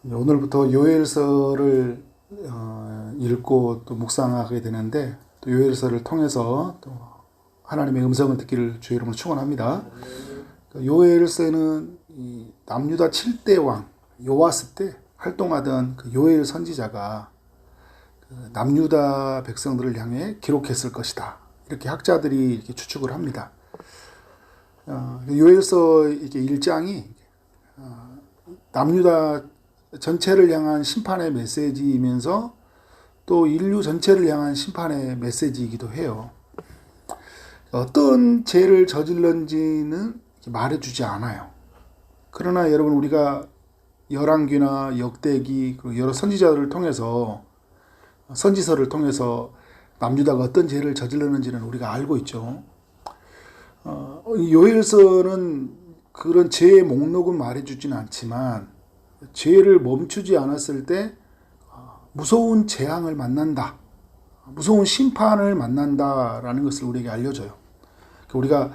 오늘부터 요엘서를 읽고 또 묵상하게 되는데, 또 요엘서를 통해서 또 하나님의 음성을 듣기를 주의 이름으로 축원합니다. 요엘서는 이 남유다 7대 왕 요아스 때 활동하던 그 요엘 선지자가 그 남유다 백성들을 향해 기록했을 것이다, 이렇게 학자들이 이렇게 추측을 합니다. 요엘서 이게 1장이 남유다 전체를 향한 심판의 메시지이면서 또 인류 전체를 향한 심판의 메시지이기도 해요. 어떤 죄를 저질렀는지는 말해주지 않아요. 그러나 여러분, 우리가 열왕기나 역대기 그리고 여러 선지자들을 통해서, 선지서를 통해서 남유다가 어떤 죄를 저질렀는지는 우리가 알고 있죠. 요엘서는 그런 죄의 목록은 말해주지는 않지만 죄를 멈추지 않았을 때 무서운 재앙을 만난다, 무서운 심판을 만난다라는 것을 우리에게 알려줘요. 우리가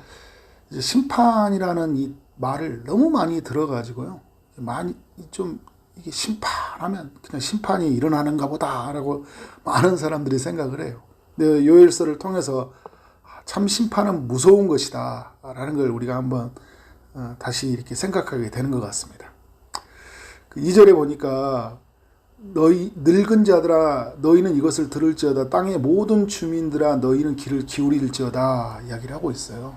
이제 심판이라는 이 말을 너무 많이 들어가지고요, 많이 좀 이게 심판하면 그냥 심판이 일어나는가 보다라고 많은 사람들이 생각을 해요. 근데 요엘서를 통해서 참 심판은 무서운 것이다 라는 걸 우리가 한번 다시 이렇게 생각하게 되는 것 같습니다. 2절에 보니까 너희 늙은 자들아 너희는 이것을 들을지어다, 땅의 모든 주민들아 너희는 귀를 기울일지어다 이야기를 하고 있어요.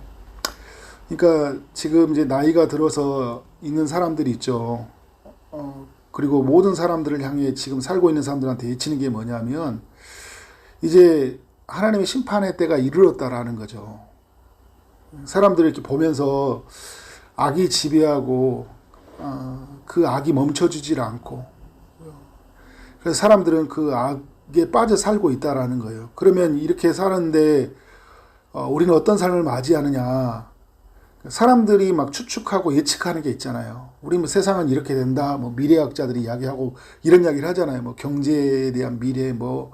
그러니까 지금 이제 나이가 들어서 있는 사람들이 있죠. 그리고 모든 사람들을 향해 지금 살고 있는 사람들한테 외치는 게 뭐냐면, 이제 하나님의 심판의 때가 이르렀다라는 거죠. 사람들을 이렇게 보면서 악이 지배하고 그 악이 멈춰주질 않고, 그래서 사람들은 그 악에 빠져 살고 있다라는 거예요. 그러면 이렇게 사는데 우리는 어떤 삶을 맞이하느냐? 사람들이 막 추측하고 예측하는 게 있잖아요. 우리 뭐 세상은 이렇게 된다, 뭐 미래학자들이 이야기하고 이런 이야기를 하잖아요. 뭐 경제에 대한 미래, 뭐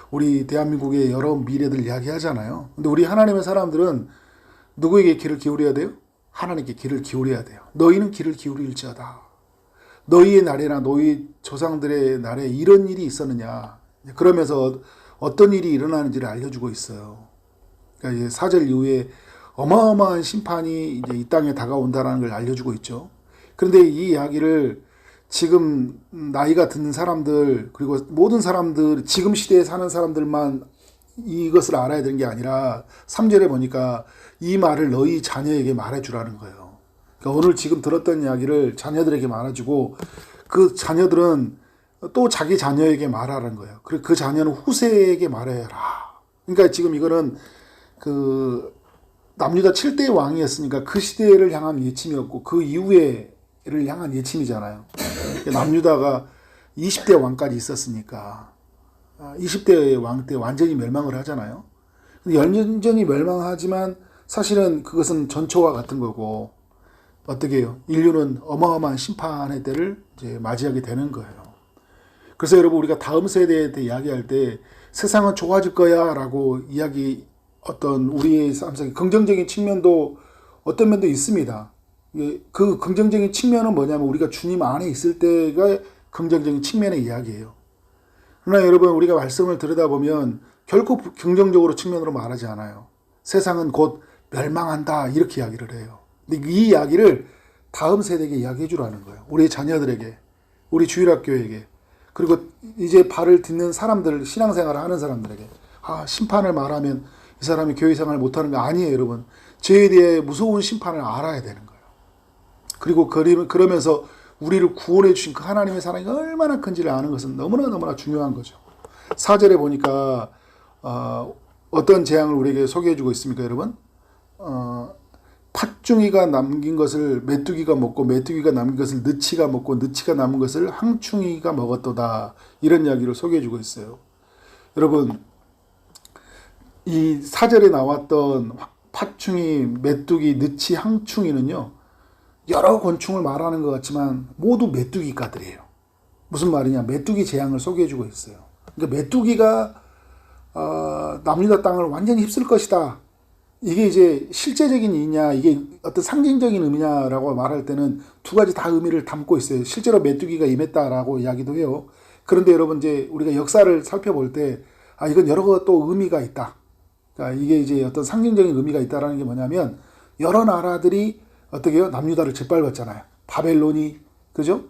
우리 대한민국의 여러 미래들 이야기하잖아요. 근데 우리 하나님의 사람들은 누구에게 귀를 기울여야 돼요? 하나님께 귀를 기울여야 돼요. 너희는 귀를 기울일지어다. 너희의 날에나 너희 조상들의 날에 이런 일이 있었느냐. 그러면서 어떤 일이 일어나는지를 알려주고 있어요. 그러니까 이제 4절 이후에 어마어마한 심판이 이제 이 땅에 다가온다는 걸 알려주고 있죠. 그런데 이 이야기를 지금 나이가 든 사람들, 그리고 모든 사람들, 지금 시대에 사는 사람들만 이것을 알아야 되는 게 아니라 3절에 보니까 이 말을 너희 자녀에게 말해주라는 거예요. 그러니까 오늘 지금 들었던 이야기를 자녀들에게 말해주고, 그 자녀들은 또 자기 자녀에게 말하라는 거예요. 그리고 그 자녀는 후세에게 말해라. 그러니까 지금 이거는 그 남유다 7대 왕이었으니까 그 시대를 향한 예침이었고, 그 이후에를 향한 예침이잖아요. 남유다가 20대 왕까지 있었으니까 20대 왕 때 완전히 멸망을 하잖아요. 완전히 멸망하지만 사실은 그것은 전초와 같은 거고, 어떻게 해요? 인류는 어마어마한 심판의 때를 이제 맞이하게 되는 거예요. 그래서 여러분, 우리가 다음 세대에 대해 이야기할 때 세상은 좋아질 거야 라고 이야기, 어떤 우리의 삶 속에 긍정적인 측면도 어떤 면도 있습니다. 그 긍정적인 측면은 뭐냐면 우리가 주님 안에 있을 때가 긍정적인 측면의 이야기예요. 그러나 여러분, 우리가 말씀을 들여다보면 결코 긍정적으로 측면으로 말하지 않아요. 세상은 곧 멸망한다 이렇게 이야기를 해요. 근데 이 이야기를 다음 세대에게 이야기해 주라는 거예요. 우리 자녀들에게, 우리 주일학교에게, 그리고 이제 발을 딛는 사람들, 신앙생활을 하는 사람들에게. 심판을 말하면 이 사람이 교회 생활을 못하는 거 아니에요, 여러분. 죄에 대해 무서운 심판을 알아야 되는 거예요. 그리고 그러면서 우리를 구원해 주신 그 하나님의 사랑이 얼마나 큰지를 아는 것은 너무나 중요한 거죠. 4절에 보니까 어떤 재앙을 우리에게 소개해 주고 있습니까, 여러분? 팥중이가 남긴 것을 메뚜기가 먹고, 메뚜기가 남긴 것을 느치가 먹고, 느치가 남은 것을 항충이가 먹었도다, 이런 이야기를 소개해 주고 있어요. 여러분, 이 4절에 나왔던 팥충이, 메뚜기, 느치, 항충이는요, 여러 곤충을 말하는 것 같지만 모두 메뚜기과들이에요. 무슨 말이냐? 메뚜기 재앙을 소개해 주고 있어요. 그러니까 메뚜기가 남유다 땅을 완전히 휩쓸 것이다. 이게 이제 실제적인 의미냐, 이게 어떤 상징적인 의미냐라고 말할 때는 두 가지 다 의미를 담고 있어요. 실제로 메뚜기가 임했다라고 이야기도 해요. 그런데 여러분 이제 우리가 역사를 살펴볼 때, 이건 여러 또 의미가 있다. 그러니까 이게 이제 어떤 상징적인 의미가 있다라는 게 뭐냐면, 여러 나라들이 어떻게 해요? 남유다를 짓밟았잖아요. 바벨론이, 그죠?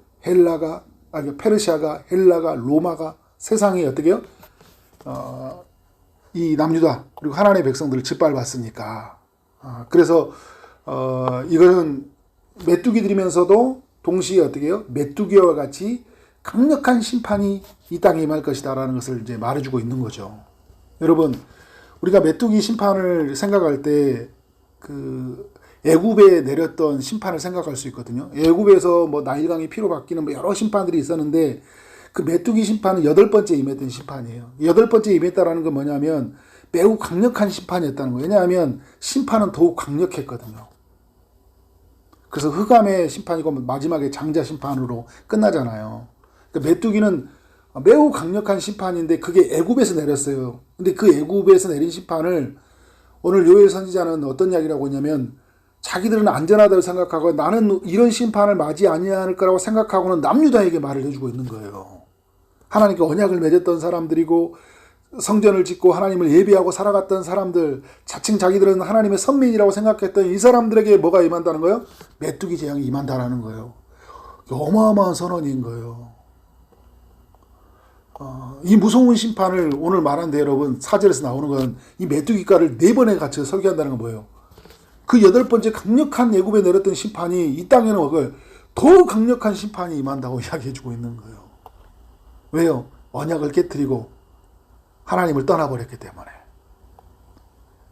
페르시아가, 헬라가, 로마가 세상에 어떻게 해요? 이 남유다 그리고 하나님의 백성들을 짓밟았으니까. 그래서 이거는 메뚜기들이면서도 동시에 어떻게 해요? 메뚜기와 같이 강력한 심판이 이 땅에 임할 것이다라는 것을 이제 말해주고 있는 거죠. 여러분, 우리가 메뚜기 심판을 생각할 때 그 애굽에 내렸던 심판을 생각할 수 있거든요. 애굽에서 뭐 나일강이 피로 바뀌는 뭐 여러 심판들이 있었는데, 그 메뚜기 심판은 8번째 임했던 심판이에요. 8번째 임했다라는 건 뭐냐면 매우 강력한 심판이었다는 거예요. 왜냐하면 심판은 더욱 강력했거든요. 그래서 흑암의 심판이고 마지막에 장자 심판으로 끝나잖아요. 그러니까 메뚜기는 매우 강력한 심판인데 그게 애굽에서 내렸어요. 근데 그 애굽에서 내린 심판을 오늘 요엘 선지자는 어떤 이야기라고 했냐면, 자기들은 안전하다고 생각하고 나는 이런 심판을 맞이 아니할 거라고 생각하고는 남유다에게 말을 해주고 있는 거예요. 하나님께 언약을 맺었던 사람들이고 성전을 짓고 하나님을 예배하고 살아갔던 사람들, 자칭 자기들은 하나님의 선민이라고 생각했던 이 사람들에게 뭐가 임한다는 거예요? 메뚜기 재앙이 임한다라는 거예요. 어마어마한 선언인 거예요. 이 무서운 심판을 오늘 말한데 여러분, 4절에서 나오는 건 이 메뚜기가를 4번에 갇혀 서게 한다는 건 뭐예요? 그 8번째 강력한 애굽에 내렸던 심판이 이 땅에는 더 강력한 심판이 임한다고 이야기해주고 있는 거예요. 왜요? 언약을 깨뜨리고 하나님을 떠나버렸기 때문에.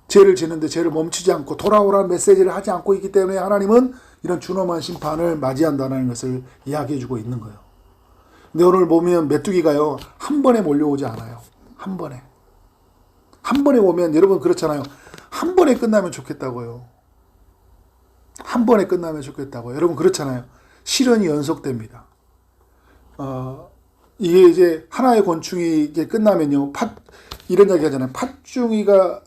죄를 지는데 죄를 멈추지 않고 돌아오라는 메시지를 하지 않고 있기 때문에 하나님은 이런 준엄한 심판을 맞이한다는 것을 이야기해주고 있는 거예요. 근데 오늘 보면 메뚜기가요, 한 번에 몰려오지 않아요. 한 번에. 한 번에 오면 여러분 그렇잖아요. 한 번에 끝나면 좋겠다고요. 한 번에 끝나면 좋겠다고요. 여러분 그렇잖아요. 시련이 연속됩니다. 이게 이제 하나의 곤충이 이게 끝나면요, 이런 이야기 하잖아요. 팥중이가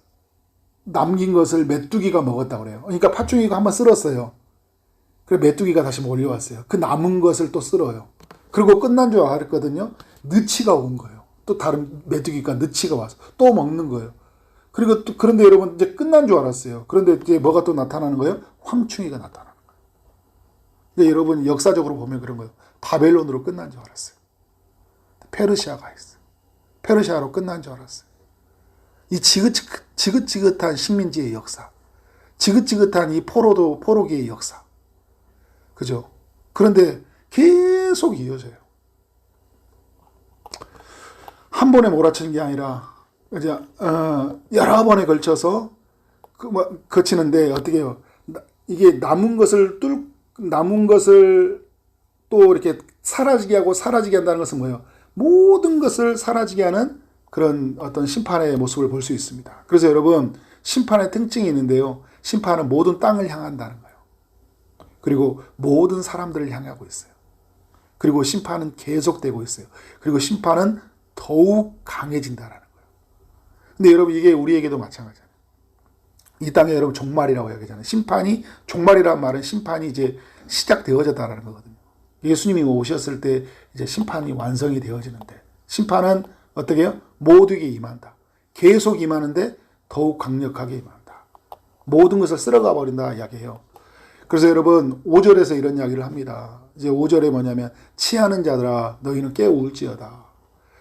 남긴 것을 메뚜기가 먹었다고 그래요. 그러니까 팥중이가 한번 쓸었어요. 그래서 메뚜기가 다시 몰려왔어요. 그 남은 것을 또 쓸어요. 그리고 끝난 줄 알았거든요. 느치가 온 거예요. 또 다른 메뚜기가 느치가 와서 또 먹는 거예요. 그리고 또, 그런데 여러분 이제 끝난 줄 알았어요. 그런데 이제 뭐가 또 나타나는 거예요? 황충이가 나타나는 거예요. 근데 여러분 역사적으로 보면 그런 거예요. 바벨론으로 끝난 줄 알았어요. 페르시아가 있어요. 페르시아로 끝난 줄 알았어요. 이 지긋지긋한 식민지의 역사, 지긋지긋한 이 포로기의 역사, 그죠? 그런데 계속 이어져요. 한 번에 몰아치는 게 아니라 이제 여러 번에 걸쳐서 거치는데 어떻게 해요? 이게 남은 것을 또 이렇게 사라지게 하고 사라지게 한다는 것은 뭐예요? 모든 것을 사라지게 하는 그런 어떤 심판의 모습을 볼 수 있습니다. 그래서 여러분, 심판의 특징이 있는데요. 심판은 모든 땅을 향한다는 거예요. 그리고 모든 사람들을 향하고 있어요. 그리고 심판은 계속되고 있어요. 그리고 심판은 더욱 강해진다는 거예요. 근데 여러분, 이게 우리에게도 마찬가지잖아요. 이 땅에 여러분 종말이라고 이야기하잖아요. 종말이라는 말은 심판이 이제 시작되어졌다는 거거든요. 예수님이 오셨을 때 이제 심판이 완성이 되어지는데, 심판은 어떻게 해요? 모두에게 임한다. 계속 임하는데 더욱 강력하게 임한다. 모든 것을 쓸어가 버린다 이야기해요. 그래서 여러분 5절에서 이런 이야기를 합니다. 이제 5절에 뭐냐면, 취하는 자들아 너희는 깨울지어다.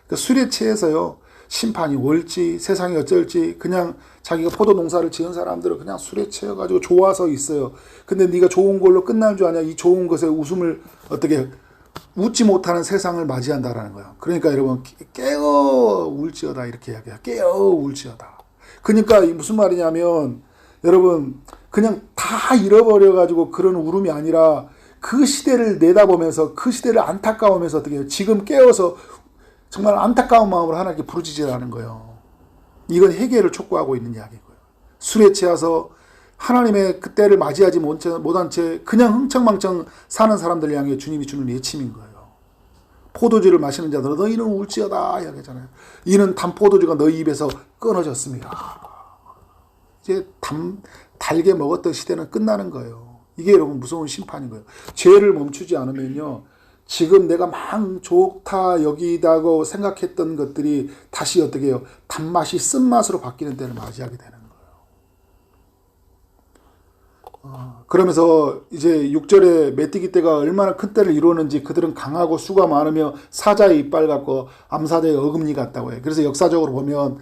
그러니까 술에 취해서요, 심판이 올지 세상이 어쩔지 그냥 자기가 포도 농사를 지은 사람들은 그냥 술에 취해가지고 좋아서 있어요. 근데 네가 좋은 걸로 끝날 줄 아냐? 이 좋은 것에 웃음을 어떻게 웃지 못하는 세상을 맞이한다라는 거예요. 그러니까 여러분, 깨어 울지어다 이렇게 이야기해요. 깨어 울지어다. 그러니까 무슨 말이냐면, 여러분 그냥 다 잃어버려가지고 그런 울음이 아니라 그 시대를 내다보면서 그 시대를 안타까워하면서 어떻게 해요? 지금 깨어서 정말 안타까운 마음으로 하나님께 부르짖으라는 거예요. 이건 회개를 촉구하고 있는 이야기고요. 술에 취해서 하나님의 그때를 맞이하지 못한 채 그냥 흥청망청 사는 사람들 향해 주님이 주는 예침인 거예요. 포도주를 마시는 자들은 너희는 울지어다 이야기하잖아요. 이는 단 포도주가 너희 입에서 끊어졌습니다. 이제 달게 먹었던 시대는 끝나는 거예요. 이게 여러분 무서운 심판인 거예요. 죄를 멈추지 않으면요, 지금 내가 막 좋다 여기다고 생각했던 것들이 다시 어떻게 해요? 단맛이 쓴맛으로 바뀌는 때를 맞이하게 되는 거예요. 그러면서 이제 6절에 메뚜기 떼가 얼마나 큰 떼를 이루었는지 그들은 강하고 수가 많으며 사자의 이빨 같고 암사자의 어금니 같다고 해요. 그래서 역사적으로 보면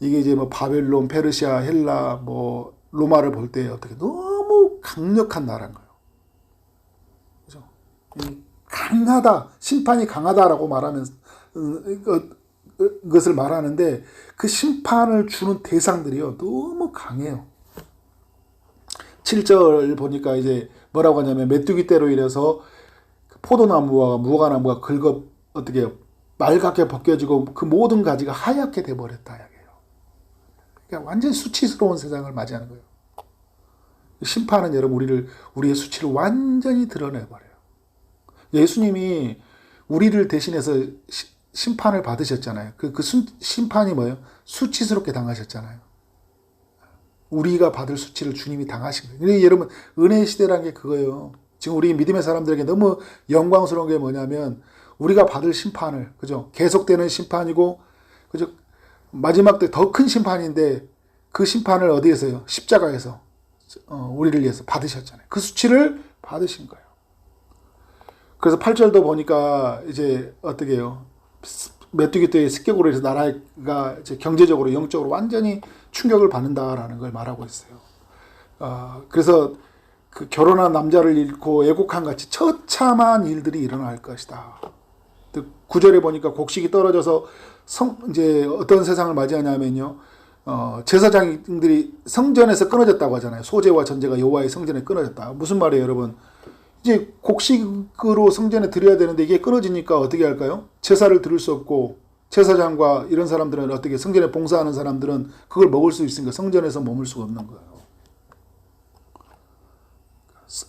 이게 이제 뭐 바벨론, 페르시아, 헬라, 뭐 로마를 볼 때 어떻게 너무 강력한 나라인 거예요. 그죠? 강하다, 심판이 강하다라고 말하면 것을 말하는데 그 심판을 주는 대상들이요 너무 강해요. 7절 보니까 이제 뭐라고 하냐면 메뚜기 떼로 인해서 포도나무와 무화과나무가 어떻게 해요? 말갛게 벗겨지고 그 모든 가지가 하얗게 돼버렸다. 그러니까 완전히 수치스러운 세상을 맞이하는 거예요. 심판은 여러분 우리의 수치를 완전히 드러내버려요. 예수님이 우리를 대신해서 심판을 받으셨잖아요. 그 심판이 뭐예요? 수치스럽게 당하셨잖아요. 우리가 받을 수치를 주님이 당하신 거예요. 그러니까 여러분 은혜의 시대라는 게 그거예요. 지금 우리 믿음의 사람들에게 너무 영광스러운 게 뭐냐면 우리가 받을 심판을, 그죠? 계속되는 심판이고, 그죠? 마지막 때 더 큰 심판인데 그 심판을 어디에서요? 십자가에서 우리를 위해서 받으셨잖아요. 그 수치를 받으신 거예요. 그래서 8절도 보니까 이제 어떻게 해요? 메뚜기 떼의 습격으로 해서 나라가 이제 경제적으로 영적으로 완전히 충격을 받는다라는 걸 말하고 있어요. 그래서 그 결혼한 남자를 잃고 애국한 같이 처참한 일들이 일어날 것이다. 9절에 보니까 곡식이 떨어져서 이제 어떤 세상을 맞이하냐면요, 제사장들이 성전에서 끊어졌다고 하잖아요. 소제와 전제가 여호와의 성전에 끊어졌다. 무슨 말이에요, 여러분? 이제 곡식으로 성전에 드려야 되는데 이게 끊어지니까 어떻게 할까요? 제사를 드릴 수 없고, 제사장과 이런 사람들은 어떻게 성전에 봉사하는 사람들은 그걸 먹을 수 있으니까 성전에서 머물 수가 없는 거예요.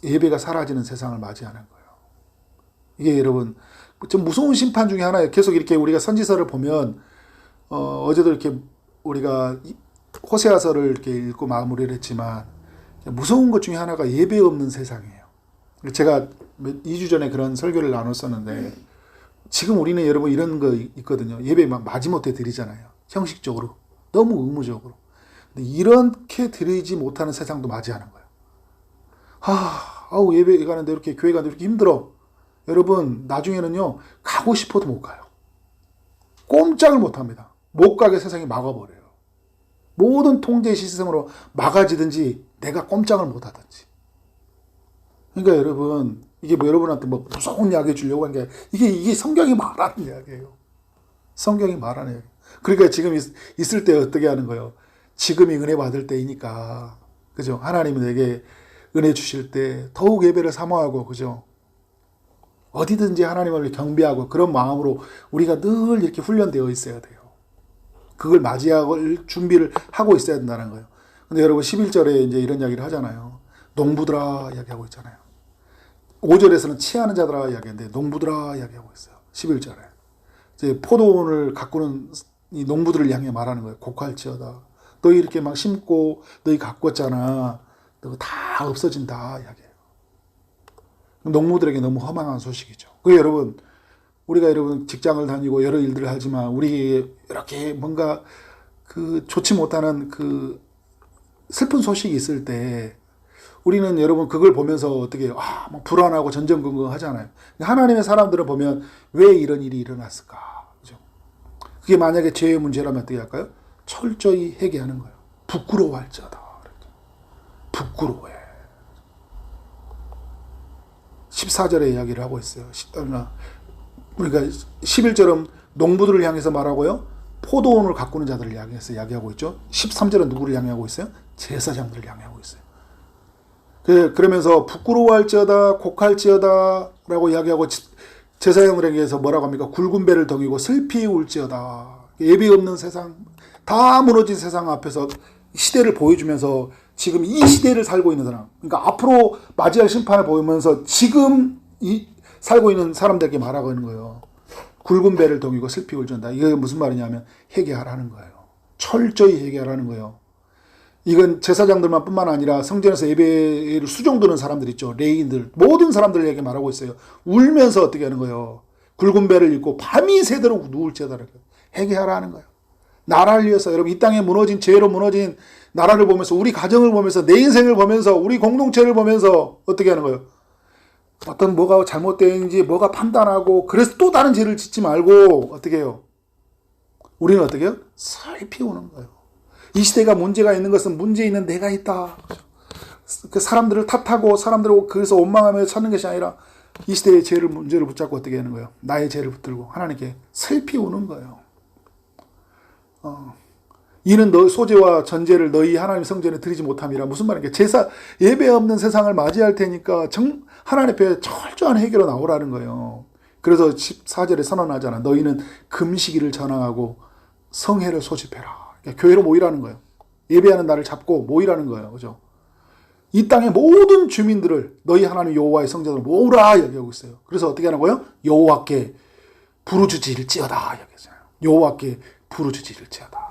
예배가 사라지는 세상을 맞이하는 거예요. 이게 여러분 좀 무서운 심판 중에 하나예요. 계속 이렇게 우리가 선지서를 보면 어제도 이렇게 우리가 호세아서를 이렇게 읽고 마무리를 했지만 무서운 것 중에 하나가 예배 없는 세상이에요. 제가 2주 전에 그런 설교를 나눴었는데 지금 우리는 여러분 이런 거 있거든요. 예배 막 마지못해 드리잖아요. 형식적으로. 너무 의무적으로. 근데 이렇게 드리지 못하는 세상도 맞이하는 거예요. 예배 가는데 이렇게 교회 가는데 이렇게 힘들어. 여러분 나중에는요 가고 싶어도 못 가요. 꼼짝을 못 합니다. 못 가게 세상이 막아버려요. 모든 통제 시스템으로 막아지든지 내가 꼼짝을 못 하든지. 그러니까 여러분 이게 뭐 여러분한테 뭐 무서운 이야기 주려고 한 게 이게 성경이 말하는 이야기예요. 성경이 말하는 이야기. 그러니까 지금 있을 때 어떻게 하는 거예요? 지금이 은혜 받을 때이니까, 그죠? 하나님이 내게 은혜 주실 때 더욱 예배를 사모하고, 그죠? 어디든지 하나님을 경배하고 그런 마음으로 우리가 늘 이렇게 훈련되어 있어야 돼요. 그걸 맞이할 준비를 하고 있어야 된다는 거예요. 근데 여러분 11절에 이제 이런 이야기를 하잖아요. 농부들아 이야기하고 있잖아요. 5절에서는 치하는 자들아 이야기하는데 농부들아 이야기하고 있어요. 11절에. 이제 포도원을 가꾸는 이 농부들을 향해 말하는 거예요. 곡할지어다. 너희 이렇게 막 심고 너희 가꿨잖아. 너 다 없어진다 이야기해요. 농부들에게 너무 허망한 소식이죠. 그 여러분 우리가 여러분 직장을 다니고 여러 일들을 하지만 우리 이렇게 뭔가 그 좋지 못하는 그 슬픈 소식이 있을 때 우리는 여러분 그걸 보면서 어떻게 막 불안하고 전전긍긍 하잖아요. 하나님의 사람들을 보면 왜 이런 일이 일어났을까? 그죠? 그게 만약에 죄의 문제라면 어떻게 할까요? 철저히 회개하는 거예요. 부끄러워할지어다. 부끄러워해. 14절에 이야기를 하고 있어요. 그러니까 11절은 농부들을 향해서 말하고요. 포도원을 가꾸는 자들을 향해서 이야기하고 있죠. 13절은 누구를 향하고 있어요? 제사장들을 향하고 있어요. 그러면서 부끄러워할지어다 곡할지어다 라고 이야기하고 제사장들에게서 뭐라고 합니까? 굵은 배를 덩이고 슬피 울지어다. 예비 없는 세상, 다 무너진 세상 앞에서 시대를 보여주면서 지금 이 시대를 살고 있는 사람, 그러니까 앞으로 맞이할 심판을 보이면서 지금 살고 있는 사람들에게 말하고 있는 거예요. 굵은 배를 덩이고 슬피 울지어다. 이게 무슨 말이냐면 회개하라는 거예요. 철저히 회개하라는 거예요. 이건 제사장들만 뿐만 아니라 성전에서 예배를 수종드는 사람들 있죠. 레인들, 모든 사람들에게 말하고 있어요. 울면서 어떻게 하는 거예요? 굵은 배를 입고 밤이 새도록 누울지어다. 회개하라 하는 거예요. 나라를 위해서, 여러분 이 땅에 무너진, 죄로 무너진 나라를 보면서, 우리 가정을 보면서, 내 인생을 보면서, 우리 공동체를 보면서 어떻게 하는 거예요? 어떤 뭐가 잘못되는지 뭐가 판단하고, 그래서 또 다른 죄를 짓지 말고 어떻게 해요? 우리는 어떻게 해요? 살피우는 거예요. 이 시대가 문제가 있는 것은 문제 있는 내가 있다. 그 사람들을 탓하고 사람들을 그래서 원망하며 찾는 것이 아니라 이 시대의 죄를, 문제를 붙잡고 어떻게 하는 거예요? 나의 죄를 붙들고 하나님께 살피우는 거예요. 이는 너 소재와 전제를 너희 하나님 성전에 드리지 못함이라. 무슨 말인가? 제사 예배 없는 세상을 맞이할 테니까 하나님 앞에 철저한 해결로 나오라는 거예요. 그래서 14절에 선언하잖아. 너희는 금식일을 전항하고 성회를 소집해라. 그러니까 교회로 모이라는 거예요. 예배하는 날을 잡고 모이라는 거예요. 그죠? 이 땅의 모든 주민들을 너희 하나님 여호와의 성전으로 모으라 얘기하고 있어요. 그래서 어떻게 하는 거예요? 여호와께 부르짖을지어다 얘기하잖아요. 여호와께 부르짖을지어다.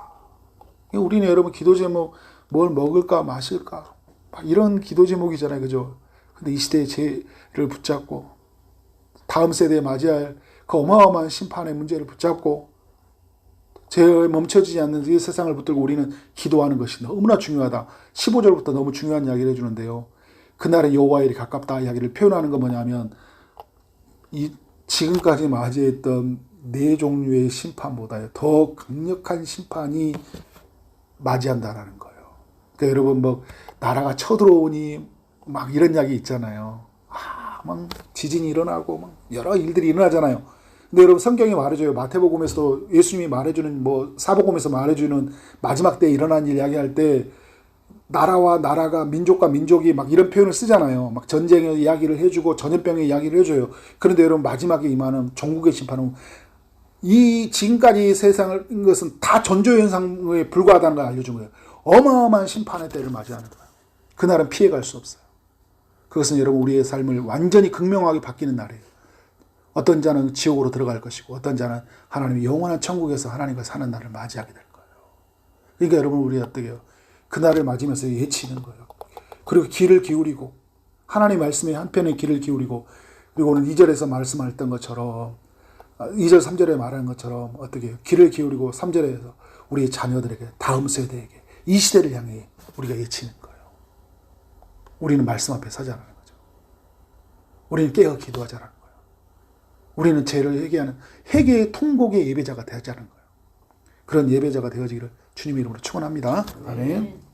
우리는 여러분 기도 제목 뭘 먹을까 마실까 막 이런 기도 제목이잖아요. 그죠? 근데 이 시대의 죄를 붙잡고 다음 세대에 맞이할 그 어마어마한 심판의 문제를 붙잡고 죄에 멈춰지지 않는 이 세상을 붙들고 우리는 기도하는 것이 너무나 중요하다. 15절부터 너무 중요한 이야기를 해주는데요. 그날의 여호와의 일이 가깝다 이야기를 표현하는 건 뭐냐면 지금까지 맞이했던 네 종류의 심판보다 더 강력한 심판이 맞이한다라는 거예요. 그러니까 여러분 뭐 나라가 쳐들어오니 막 이런 이야기 있잖아요. 막 지진이 일어나고 막 여러 일들이 일어나잖아요. 근데 여러분 성경이 말해줘요. 마태복음에서도 예수님이 말해주는 뭐 사복음에서 말해주는 마지막 때에 일어난 일 이야기할 때 나라와 나라가 민족과 민족이 막 이런 표현을 쓰잖아요. 막 전쟁의 이야기를 해주고 전염병의 이야기를 해줘요. 그런데 여러분 마지막에 임하는 종국의 심판은 이 지금까지 세상을 것은 다 전조현상에 불과하다는 걸 알려준 거예요. 어마어마한 심판의 때를 맞이하는 거예요. 그날은 피해갈 수 없어요. 그것은 여러분 우리의 삶을 완전히 극명하게 바뀌는 날이에요. 어떤 자는 지옥으로 들어갈 것이고 어떤 자는 하나님의 영원한 천국에서 하나님과 사는 날을 맞이하게 될 거예요. 그러니까 여러분 우리 어떻게 해요? 그날을 맞으면서 예치는 거예요. 그리고 귀를 기울이고 하나님 말씀의 한편에 귀를 기울이고 그리고 오늘 2절에서 말씀했던 것처럼 2절 3절에 말하는 것처럼 어떻게 해요? 귀를 기울이고 3절에서 우리의 자녀들에게 다음 세대에게 이 시대를 향해 우리가 예치는 거예요. 우리는 말씀 앞에 서자라는 거죠. 우리는 깨어 기도하자라는 거예요. 우리는 죄를 회개하는 회개의 통곡의 예배자가 되자는 거예요. 그런 예배자가 되어지기를 주님의 이름으로 축원합니다. 아멘.